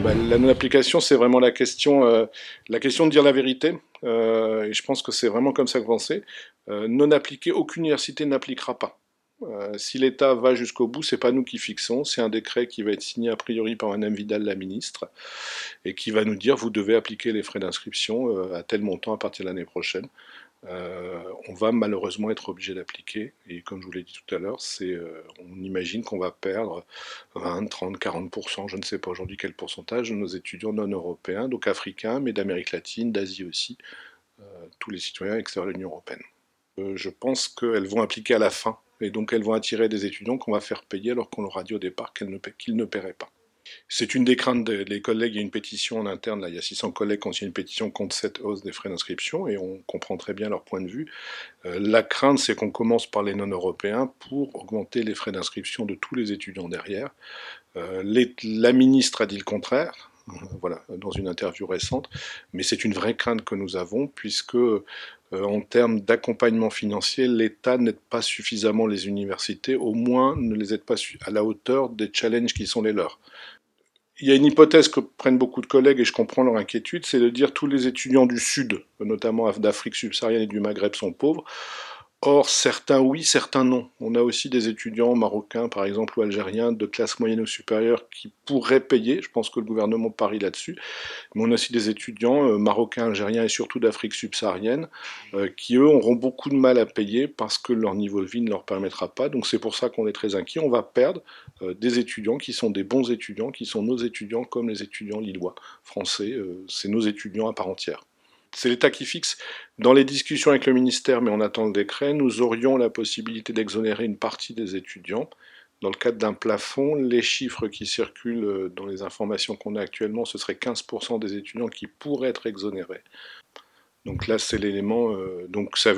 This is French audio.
La non-application, c'est vraiment la question de dire la vérité. Et je pense que c'est vraiment comme ça que penser. Non appliquer, aucune université n'appliquera pas. Si l'État va jusqu'au bout, c'est pas nous qui fixons, c'est un décret qui va être signé a priori par Mme Vidal, la ministre, et qui va nous dire vous devez appliquer les frais d'inscription à tel montant à partir de l'année prochaine. On va malheureusement être obligé d'appliquer. Et comme je vous l'ai dit tout à l'heure, on imagine qu'on va perdre 20, 30, 40%, je ne sais pas aujourd'hui quel pourcentage, de nos étudiants non européens, donc africains, mais d'Amérique latine, d'Asie aussi, tous les citoyens extérieurs de l'Union européenne. Je pense qu'elles vont appliquer à la fin, et donc elles vont attirer des étudiants qu'on va faire payer alors qu'on leur a dit au départ qu'ils ne paieraient pas. C'est une des craintes des collègues. Il y a une pétition en interne, là, il y a 600 collègues qui ont signé une pétition contre cette hausse des frais d'inscription et on comprend très bien leur point de vue. La crainte, c'est qu'on commence par les non-européens pour augmenter les frais d'inscription de tous les étudiants derrière. La ministre a dit le contraire, voilà, dans une interview récente, mais c'est une vraie crainte que nous avons puisque en termes d'accompagnement financier, l'État n'aide pas suffisamment les universités, au moins ne les aide pas à la hauteur des challenges qui sont les leurs. Il y a une hypothèse que prennent beaucoup de collègues, et je comprends leur inquiétude, c'est de dire que tous les étudiants du Sud, notamment d'Afrique subsaharienne et du Maghreb, sont pauvres. Or, certains oui, certains non. On a aussi des étudiants marocains, par exemple, ou algériens, de classe moyenne ou supérieure, qui pourraient payer. Je pense que le gouvernement parie là-dessus. Mais on a aussi des étudiants marocains, algériens et surtout d'Afrique subsaharienne, qui eux auront beaucoup de mal à payer parce que leur niveau de vie ne leur permettra pas. Donc c'est pour ça qu'on est très inquiet. On va perdre des étudiants qui sont des bons étudiants, qui sont nos étudiants comme les étudiants lillois, français. C'est nos étudiants à part entière. C'est l'État qui fixe. Dans les discussions avec le ministère, mais on attend le décret, nous aurions la possibilité d'exonérer une partie des étudiants. Dans le cadre d'un plafond, les chiffres qui circulent dans les informations qu'on a actuellement, ce serait 15% des étudiants qui pourraient être exonérés. Donc là, c'est l'élément. Donc ça